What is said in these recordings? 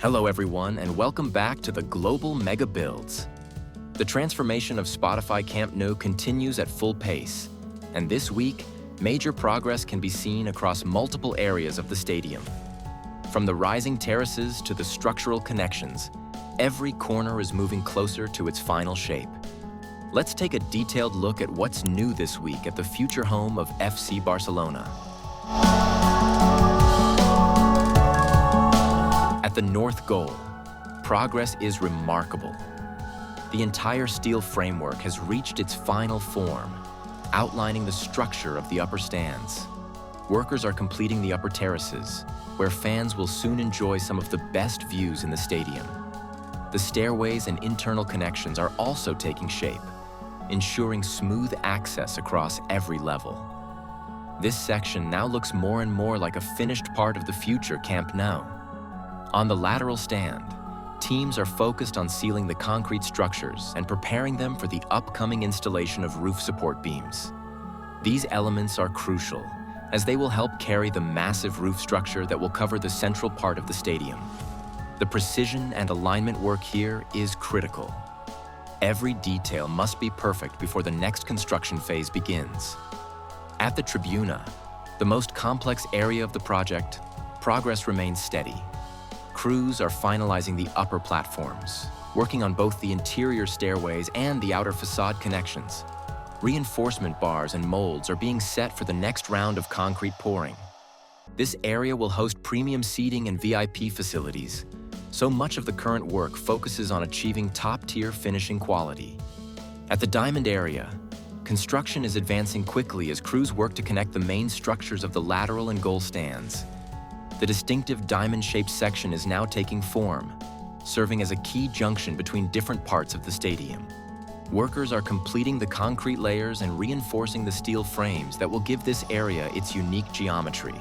Hello everyone, and welcome back to the Global Mega Builds. The transformation of Spotify Camp Nou continues at full pace, and this week, major progress can be seen across multiple areas of the stadium. From the rising terraces to the structural connections, every corner is moving closer to its final shape. Let's take a detailed look at what's new this week at the future home of FC Barcelona. At the north goal, progress is remarkable. The entire steel framework has reached its final form, outlining the structure of the upper stands. Workers are completing the upper terraces, where fans will soon enjoy some of the best views in the stadium. The stairways and internal connections are also taking shape, ensuring smooth access across every level. This section now looks more and more like a finished part of the future Camp Nou. On the lateral stand, teams are focused on sealing the concrete structures and preparing them for the upcoming installation of roof support beams. These elements are crucial, as they will help carry the massive roof structure that will cover the central part of the stadium. The precision and alignment work here is critical. Every detail must be perfect before the next construction phase begins. At the Tribuna, the most complex area of the project, progress remains steady. Crews are finalizing the upper platforms, working on both the interior stairways and the outer facade connections. Reinforcement bars and molds are being set for the next round of concrete pouring. This area will host premium seating and VIP facilities, so much of the current work focuses on achieving top-tier finishing quality. At the diamond area, construction is advancing quickly as crews work to connect the main structures of the lateral and goal stands. The distinctive diamond-shaped section is now taking form, serving as a key junction between different parts of the stadium. Workers are completing the concrete layers and reinforcing the steel frames that will give this area its unique geometry.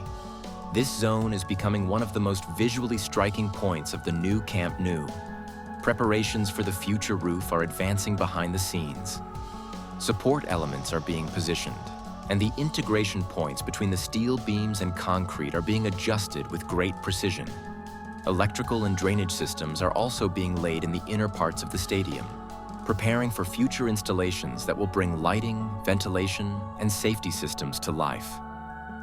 This zone is becoming one of the most visually striking points of the new Camp Nou. Preparations for the future roof are advancing behind the scenes. Support elements are being positioned, and the integration points between the steel beams and concrete are being adjusted with great precision. Electrical and drainage systems are also being laid in the inner parts of the stadium, preparing for future installations that will bring lighting, ventilation, and safety systems to life.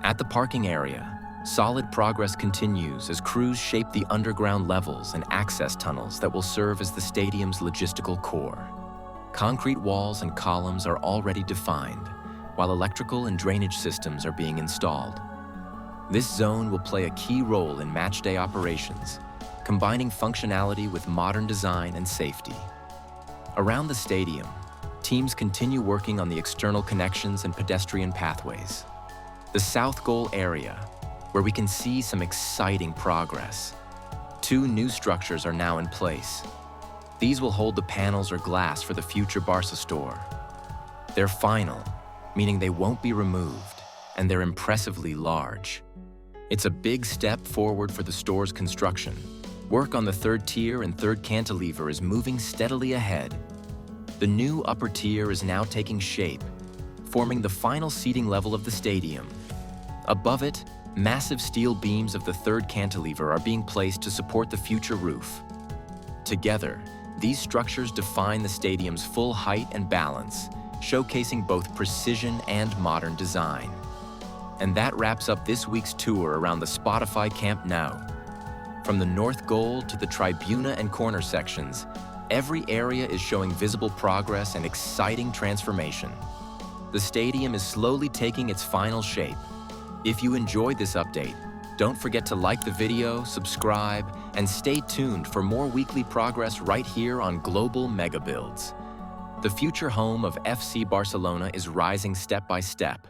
At the parking area, solid progress continues as crews shape the underground levels and access tunnels that will serve as the stadium's logistical core. Concrete walls and columns are already defined, while electrical and drainage systems are being installed. This zone will play a key role in matchday operations, combining functionality with modern design and safety. Around the stadium, teams continue working on the external connections and pedestrian pathways. The south goal area, where we can see some exciting progress. 2 new structures are now in place. These will hold the panels or glass for the future Barca store. They're final, meaning they won't be removed, and they're impressively large. It's a big step forward for the store's construction. Work on the 3rd tier and 3rd cantilever is moving steadily ahead. The new upper tier is now taking shape, forming the final seating level of the stadium. Above it, massive steel beams of the 3rd cantilever are being placed to support the future roof. Together, these structures define the stadium's full height and balance, showcasing both precision and modern design. And that wraps up this week's tour around the Spotify Camp Nou. From the north goal to the Tribuna and corner sections, every area is showing visible progress and exciting transformation. The stadium is slowly taking its final shape. If you enjoyed this update, don't forget to like the video, subscribe, and stay tuned for more weekly progress right here on Global Mega Builds. The future home of FC Barcelona is rising step by step,